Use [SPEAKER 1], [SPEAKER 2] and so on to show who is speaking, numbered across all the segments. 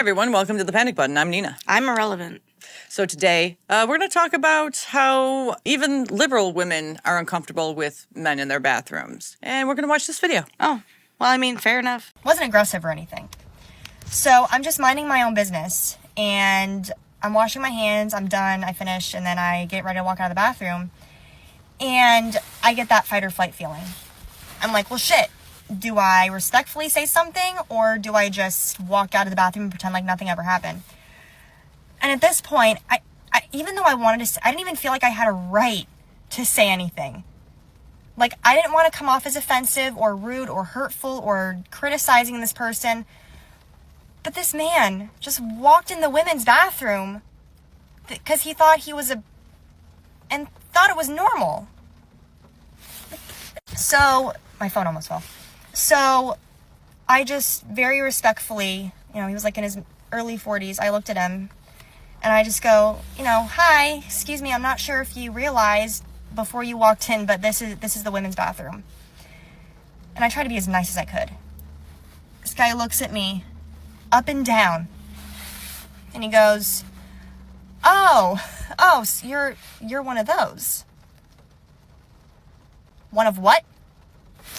[SPEAKER 1] Everyone, welcome to the Panic Button. I'm Nina.
[SPEAKER 2] I'm irrelevant.
[SPEAKER 1] So today, we're going to talk about how even liberal women are uncomfortable with men in their bathrooms. And we're going to watch this video.
[SPEAKER 2] Oh, well, I mean, fair enough.
[SPEAKER 3] Wasn't aggressive or anything. So I'm just minding my own business, and I'm washing my hands, I'm done, I finished, and then I get ready to walk out of the bathroom, and I get that fight or flight feeling. I'm like, well, shit. Do I respectfully say something, or do I just walk out of the bathroom and pretend like nothing ever happened? And at this point, I even though I wanted to, I didn't even feel like I had a right to say anything. Like, I didn't want to come off as offensive or rude or hurtful or criticizing this person. But this man just walked in the women's bathroom because he thought he was and thought it was normal. So, my phone almost fell. So, I just very respectfully, he was like in his early 40s. I looked at him and I just go, hi, excuse me, I'm not sure if you realized before you walked in, but this is the women's bathroom. And I tried to be as nice as I could. This guy looks at me up and down and he goes, oh, so you're one of those. One of what?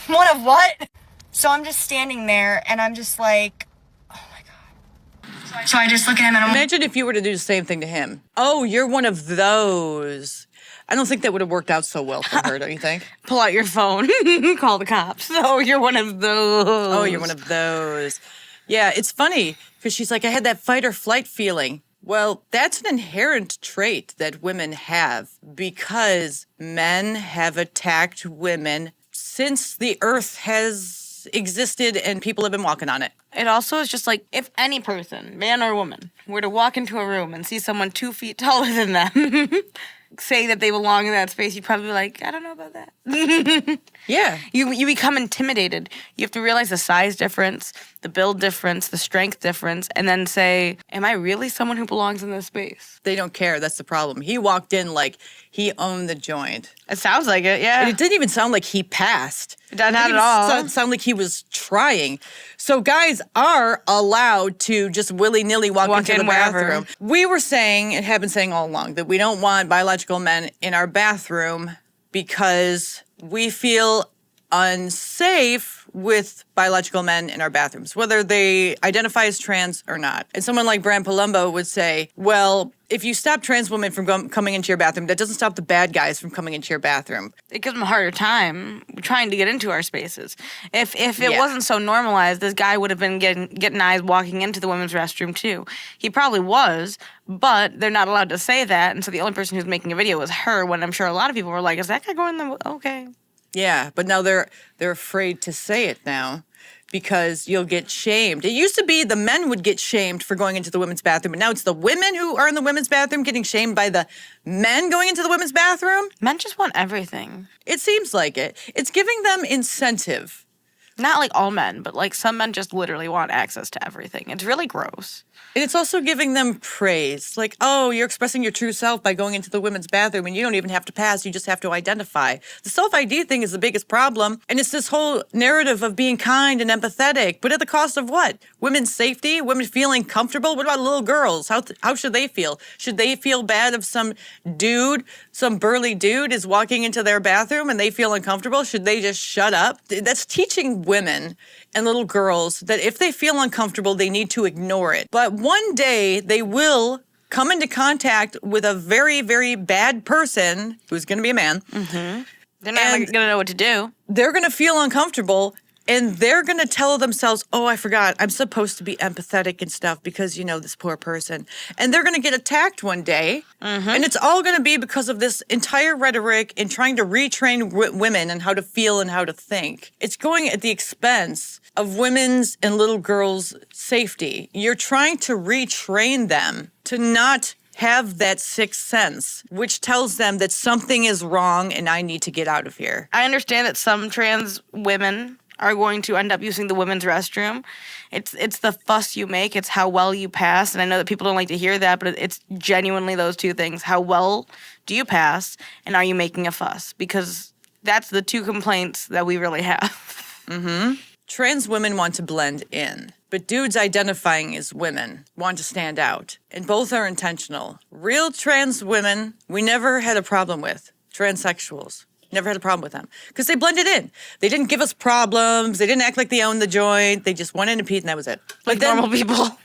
[SPEAKER 3] One of what? So I'm just standing there and I'm just like, oh my God. So I just look at him and I'm
[SPEAKER 1] Imagine if you were to do the same thing to him. Oh, you're one of those. I don't think that would have worked out so well for her, don't you think?
[SPEAKER 2] Pull out your phone, call the cops. Oh, you're one of those.
[SPEAKER 1] Oh, you're one of those. Yeah, it's funny because she's like, I had that fight or flight feeling. Well, that's an inherent trait that women have because men have attacked women since the earth has existed and people have been walking on it.
[SPEAKER 2] It also is just like, if any person, man or woman, were to walk into a room and see someone 2 feet taller than them, say that they belong in that space, you'd probably be like, I don't know about that.
[SPEAKER 1] Yeah.
[SPEAKER 2] You become intimidated. You have to realize the size difference, the build difference, the strength difference, and then say, am I really someone who belongs in this space?
[SPEAKER 1] They don't care. That's the problem. He walked in like he owned the joint.
[SPEAKER 2] It sounds like it, yeah.
[SPEAKER 1] And it didn't even sound like he passed.
[SPEAKER 2] Not at all.
[SPEAKER 1] It sounded like he was trying. So guys are allowed to just willy-nilly walk into the bathroom. We were saying, and have been saying all along, that we don't want biological men in our bathroom because we feel unsafe with biological men in our bathrooms, whether they identify as trans or not. And someone like Bram Palumbo would say, well, if you stop trans women from coming into your bathroom, that doesn't stop the bad guys from coming into your bathroom.
[SPEAKER 2] It gives them a harder time trying to get into our spaces. If it wasn't so normalized, this guy would have been getting eyes walking into the women's restroom too. He probably was, but they're not allowed to say that. And so the only person who's making a video was her, when I'm sure a lot of people were like, is that guy going in the... Okay.
[SPEAKER 1] Yeah, but now they're afraid to say it now because you'll get shamed. It used to be the men would get shamed for going into the women's bathroom, but now it's the women who are in the women's bathroom getting shamed by the men going into the women's bathroom.
[SPEAKER 2] Men just want everything.
[SPEAKER 1] It seems like it. It's giving them incentive.
[SPEAKER 2] Not like all men, but like some men just literally want access to everything. It's really gross.
[SPEAKER 1] And it's also giving them praise. Like, oh, you're expressing your true self by going into the women's bathroom and you don't even have to pass, you just have to identify. The self-ID thing is the biggest problem. And it's this whole narrative of being kind and empathetic, but at the cost of what? Women's safety? Women feeling comfortable? What about little girls? How should they feel? Should they feel bad if some burly dude is walking into their bathroom and they feel uncomfortable? Should they just shut up? That's teaching women and little girls that if they feel uncomfortable, they need to ignore it. But one day they will come into contact with a very, very bad person who's going to be a man.
[SPEAKER 2] Mm-hmm. They're not going to know what to do.
[SPEAKER 1] They're going to feel uncomfortable. And they're going to tell themselves, oh, I forgot, I'm supposed to be empathetic and stuff because, this poor person. And they're going to get attacked one day. Mm-hmm. And it's all going to be because of this entire rhetoric and trying to retrain women and how to feel and how to think. It's going at the expense of women's and little girls' safety. You're trying to retrain them to not have that sixth sense, which tells them that something is wrong and I need to get out of here.
[SPEAKER 2] I understand that some trans women are going to end up using the women's restroom. It's the fuss you make. It's how well you pass. And I know that people don't like to hear that, but it's genuinely those two things. How well do you pass, and are you making a fuss? Because that's the two complaints that we really have.
[SPEAKER 1] Mm-hmm. Trans women want to blend in. But dudes identifying as women want to stand out, and both are intentional. Real trans women, we never had a problem with. Transsexuals, never had a problem with them because they blended in. They didn't give us problems. They didn't act like they owned the joint. They just went in and peed, and that was it.
[SPEAKER 2] Like normal people.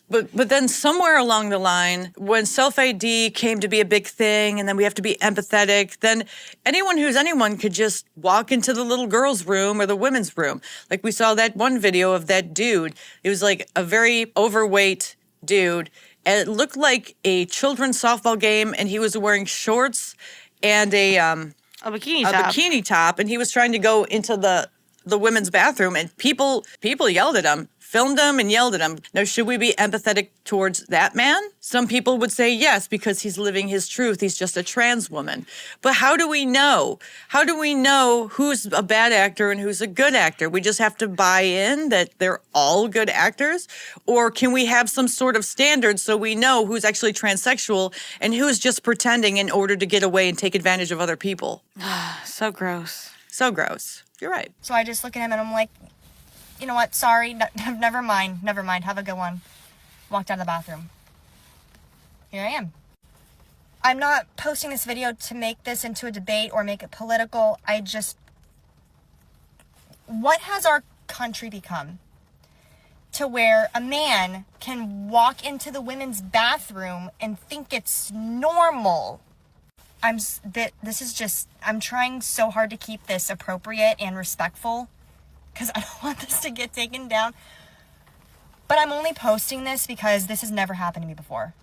[SPEAKER 1] But then somewhere along the line, when self-ID came to be a big thing, and then we have to be empathetic, then anyone who's anyone could just walk into the little girl's room or the women's room. Like we saw that one video of that dude. It was like a very overweight dude. And it looked like a children's softball game, and he was wearing shorts and a bikini top, and he was trying to go into the women's bathroom, and people yelled at him. Filmed him and yelled at him. Now, should we be empathetic towards that man? Some people would say yes, because he's living his truth. He's just a trans woman. But how do we know? How do we know who's a bad actor and who's a good actor? We just have to buy in that they're all good actors? Or can we have some sort of standard so we know who's actually transsexual and who's just pretending in order to get away and take advantage of other people?
[SPEAKER 2] So gross.
[SPEAKER 1] So gross. You're right.
[SPEAKER 3] So I just look at him and I'm like, you know what? Sorry. Never mind. Have a good one. Walked out of the bathroom. Here I am. I'm not posting this video to make this into a debate or make it political. What has our country become to where a man can walk into the women's bathroom and think it's normal? I'm trying so hard to keep this appropriate and respectful, because I don't want this to get taken down. But I'm only posting this because this has never happened to me before.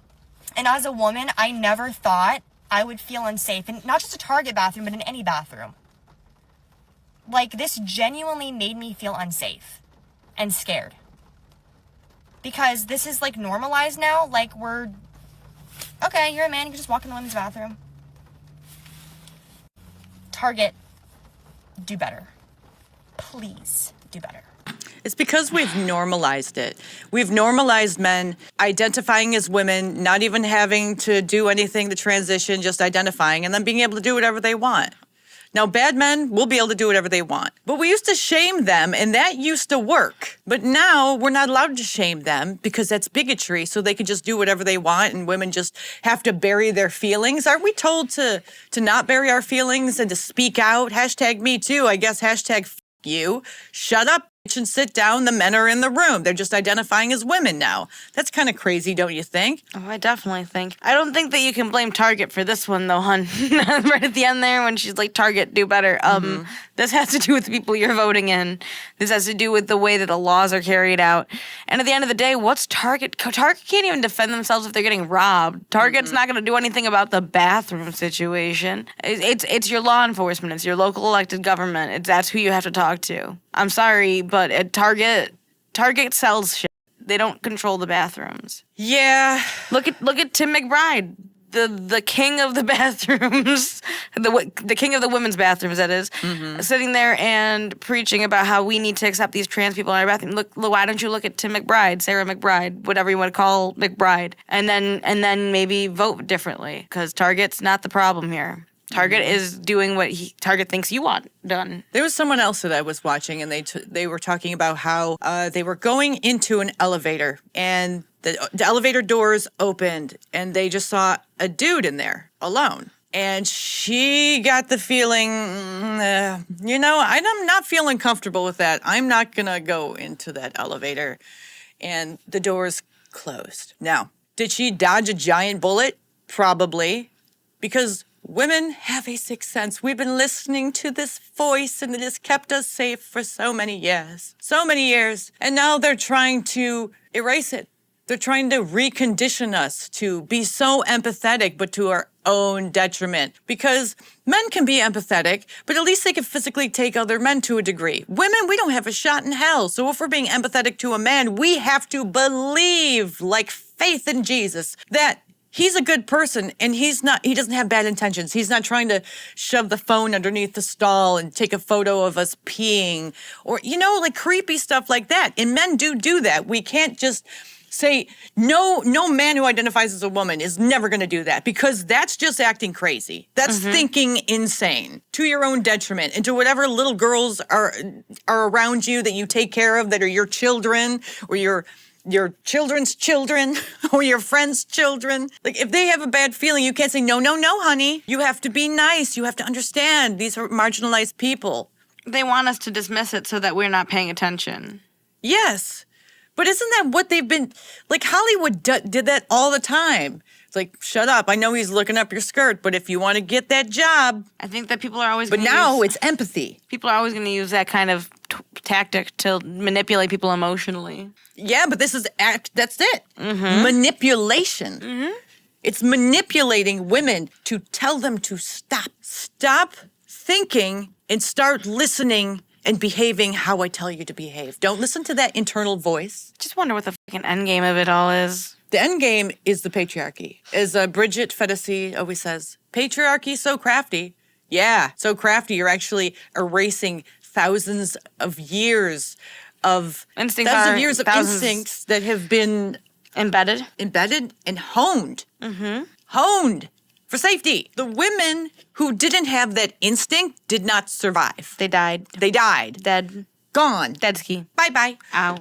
[SPEAKER 3] And as a woman, I never thought I would feel unsafe. And not just a Target bathroom, but in any bathroom. Like, this genuinely made me feel unsafe and scared. Because this is, like, normalized now. Like, okay, you're a man, you can just walk in the women's bathroom. Target, do better. Please do better.
[SPEAKER 1] It's because we've normalized it. We've normalized men identifying as women, not even having to do anything to transition, just identifying, and then being able to do whatever they want. Now, bad men will be able to do whatever they want. But we used to shame them, and that used to work. But now we're not allowed to shame them because that's bigotry, so they can just do whatever they want, and women just have to bury their feelings. Aren't we told to not bury our feelings and to speak out? Hashtag me too, I guess. Hashtag you. Shut up and sit down. The men are in the room. They're just identifying as women now. That's kind of crazy, don't you think?
[SPEAKER 2] Oh, I definitely think. I don't think that you can blame Target for this one, though, hun. Right at the end there when she's like, Target, do better. This has to do with the people you're voting in. This has to do with the way that the laws are carried out. And at the end of the day, what's Target? Target can't even defend themselves if they're getting robbed. Target's not going to do anything about the bathroom situation. It's your law enforcement. It's your local elected government. That's who you have to talk to. I'm sorry, but at Target sells shit. They don't control the bathrooms.
[SPEAKER 1] Yeah.
[SPEAKER 2] Look at Tim McBride, the king of the bathrooms, the king of the women's bathrooms, that is, sitting there and preaching about how we need to accept these trans people in our bathroom. Look, why don't you look at Tim McBride, Sarah McBride, whatever you want to call McBride, and then maybe vote differently, because Target's not the problem here. Target is doing what Target thinks you want done.
[SPEAKER 1] There was someone else that I was watching, and they were talking about how they were going into an elevator, and the elevator doors opened, and they just saw a dude in there alone. And she got the feeling, I'm not feeling comfortable with that. I'm not going to go into that elevator. And the doors closed. Now, did she dodge a giant bullet? Probably. Because women have a sixth sense. We've been listening to this voice, and it has kept us safe for so many years. So many years. And now they're trying to erase it. They're trying to recondition us to be so empathetic, but to our own detriment. Because men can be empathetic, but at least they can physically take other men to a degree. Women, we don't have a shot in hell. So if we're being empathetic to a man, we have to believe, like faith in Jesus, that he's a good person, and he doesn't have bad intentions. He's not trying to shove the phone underneath the stall and take a photo of us peeing or, like creepy stuff like that. And men do that. We can't just say no man who identifies as a woman is never going to do that, because that's just acting crazy. That's thinking insane to your own detriment, and to whatever little girls are around you that you take care of, that are your children or your children's children or your friends' children. Like, if they have a bad feeling, you can't say, no, honey. You have to be nice. You have to understand these are marginalized people.
[SPEAKER 2] They want us to dismiss it so that we're not paying attention.
[SPEAKER 1] Yes. But isn't that what they've been, like, Hollywood did that all the time. It's like, shut up. I know he's looking up your skirt, but if you want to get that job.
[SPEAKER 2] I think that people are always
[SPEAKER 1] But now it's empathy.
[SPEAKER 2] People are always going to use that kind of tactic to manipulate people emotionally.
[SPEAKER 1] Yeah, but this is that's it. Manipulation. It's manipulating women to tell them to stop. Stop thinking and start listening and behaving how I tell you to behave. Don't listen to that internal voice.
[SPEAKER 2] Just wonder what the fucking end game of it all is.
[SPEAKER 1] The end game is the patriarchy. As Bridget Fedesi always says, patriarchy so crafty. Yeah, so crafty. You're actually erasing thousands of years of instincts that have been
[SPEAKER 2] embedded
[SPEAKER 1] and honed. Honed for safety. The women who didn't have that instinct did not survive.
[SPEAKER 2] They died. Dead.
[SPEAKER 1] Gone.
[SPEAKER 2] Dead ski.
[SPEAKER 1] Bye-bye.
[SPEAKER 2] Ow.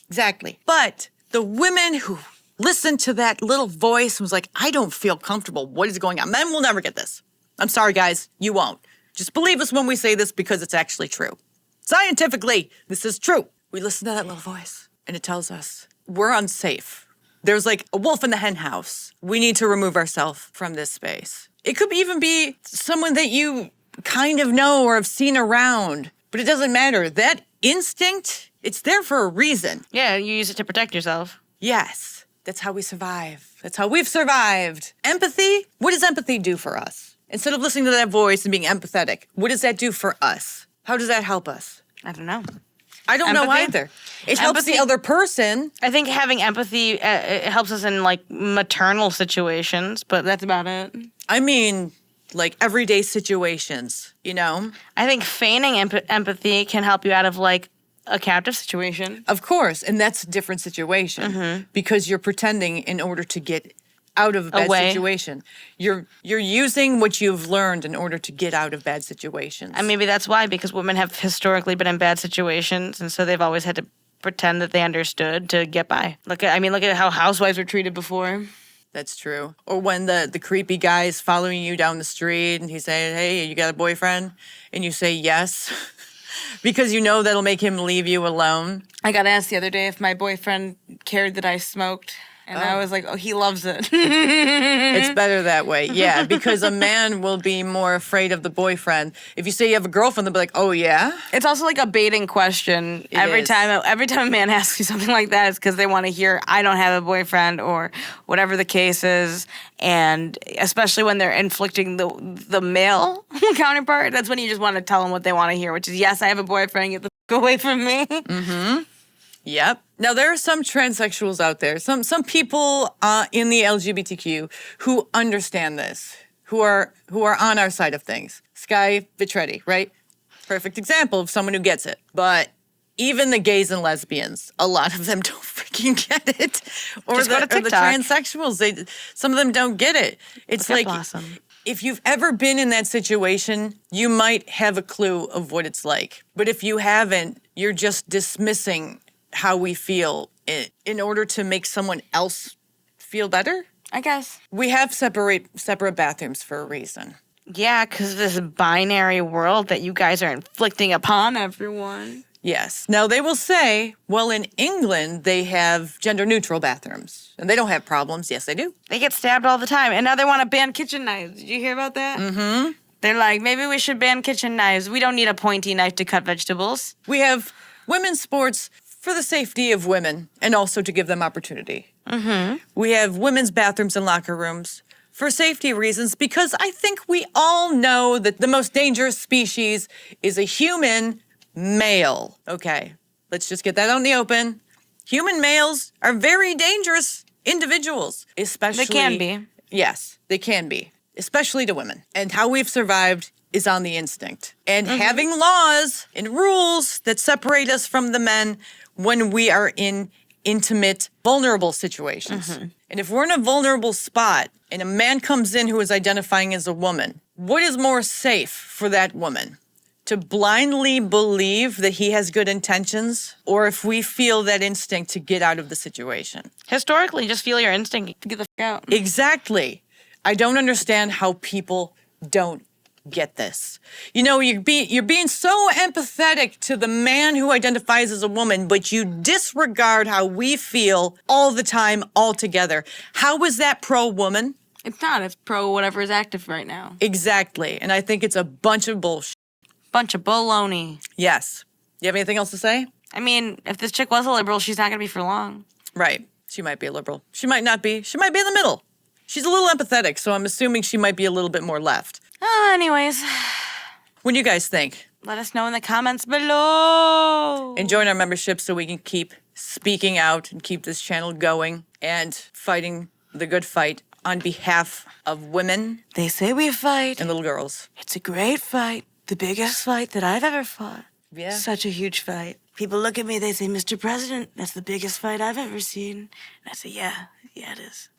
[SPEAKER 1] Exactly. But the women who listened to that little voice and was like, I don't feel comfortable. What is going on? Men will never get this. I'm sorry, guys. You won't. Just believe us when we say this, because it's actually true. Scientifically, this is true. We listen to that little voice and it tells us we're unsafe. There's like a wolf in the hen house. We need to remove ourselves from this space. It could even be someone that you kind of know or have seen around, but it doesn't matter. That instinct, it's there for a reason.
[SPEAKER 2] Yeah, you use it to protect yourself.
[SPEAKER 1] Yes, that's how we survive. That's how we've survived. Empathy, what does empathy do for us? Instead of listening to that voice and being empathetic, what does that do for us? How does that help us?
[SPEAKER 2] I don't know.
[SPEAKER 1] I don't know either. It helps the other person.
[SPEAKER 2] I think having empathy it helps us in like maternal situations, but that's about it.
[SPEAKER 1] I mean, like everyday situations, you know?
[SPEAKER 2] I think feigning empathy can help you out of like a captive situation.
[SPEAKER 1] Of course, and that's a different situation because you're pretending in order to get out of a bad situation. You're using what you've learned in order to get out of bad situations.
[SPEAKER 2] And maybe that's why, because women have historically been in bad situations, and so they've always had to pretend that they understood to get by. Look at how housewives were treated before.
[SPEAKER 1] That's true. Or when the creepy guy is following you down the street and he's saying, hey, you got a boyfriend? And you say yes. Because you know that'll make him leave you alone.
[SPEAKER 2] I got asked the other day if my boyfriend cared that I smoked. And I was like, oh, he loves it.
[SPEAKER 1] It's better that way. Yeah, because a man will be more afraid of the boyfriend. If you say you have a girlfriend, they'll be like, oh, yeah?
[SPEAKER 2] It's also like a baiting question. Every time a man asks you something like that, it's because they want to hear, I don't have a boyfriend, or whatever the case is. And especially when they're inflicting the male counterpart, that's when you just want to tell them what they want to hear, which is, yes, I have a boyfriend, get the f*** away from me.
[SPEAKER 1] Mm-hmm. Yep. Now, there are some transsexuals out there, some people in the LGBTQ who understand this, who are on our side of things. Sky Vitretti, right? Perfect example of someone who gets it. But even the gays and lesbians, a lot of them don't freaking get it. Or the transsexuals, some of them don't get it. It's like, if you've ever been in that situation, you might have a clue of what it's like. But if you haven't, you're just dismissing how we feel in order to make someone else feel better.
[SPEAKER 2] I guess.
[SPEAKER 1] We have separate bathrooms for a reason.
[SPEAKER 2] Yeah, because this binary world that you guys are inflicting upon everyone.
[SPEAKER 1] Yes. Now, they will say, well, in England, they have gender-neutral bathrooms, and they don't have problems. Yes, they do.
[SPEAKER 2] They get stabbed all the time, and now they want to ban kitchen knives. Did you hear about that?
[SPEAKER 1] Mm-hmm.
[SPEAKER 2] They're like, maybe we should ban kitchen knives. We don't need a pointy knife to cut vegetables.
[SPEAKER 1] We have women's sports for the safety of women and also to give them opportunity.
[SPEAKER 2] Mm-hmm.
[SPEAKER 1] We have women's bathrooms and locker rooms for safety reasons, because I think we all know that the most dangerous species is a human male. Okay, let's just get that out in the open. Human males are very dangerous individuals, especially...
[SPEAKER 2] They can be.
[SPEAKER 1] Yes, they can be, especially to women. And how we've survived is on the instinct. And having laws and rules that separate us from the men when we are in intimate, vulnerable situations. And if we're in a vulnerable spot and a man comes in who is identifying as a woman, what is more safe for that woman? To blindly believe that he has good intentions, or if we feel that instinct to get out of the situation?
[SPEAKER 2] Historically, just feel your instinct to get the f*** out.
[SPEAKER 1] Exactly. I don't understand how people don't get this. You know, you're being so empathetic to the man who identifies as a woman, but you disregard how we feel all the time, altogether. How is that pro-woman?
[SPEAKER 2] It's not. It's pro whatever is active right now.
[SPEAKER 1] Exactly. And I think it's a bunch of bullshit.
[SPEAKER 2] Bunch of baloney.
[SPEAKER 1] Yes. You have anything else to say?
[SPEAKER 2] I mean, if this chick was a liberal, she's not going to be for long.
[SPEAKER 1] Right. She might be a liberal. She might not be. She might be in the middle. She's a little empathetic, so I'm assuming she might be a little bit more left.
[SPEAKER 2] Anyways.
[SPEAKER 1] What do you guys think?
[SPEAKER 2] Let us know in the comments below.
[SPEAKER 1] And join our membership so we can keep speaking out and keep this channel going and fighting the good fight on behalf of women
[SPEAKER 2] They say we fight.
[SPEAKER 1] and little girls.
[SPEAKER 2] It's a great fight. The biggest fight that I've ever fought.
[SPEAKER 1] Yeah.
[SPEAKER 2] Such a huge fight. People look at me, they say, Mr. President, that's the biggest fight I've ever seen. And I say, yeah, it is.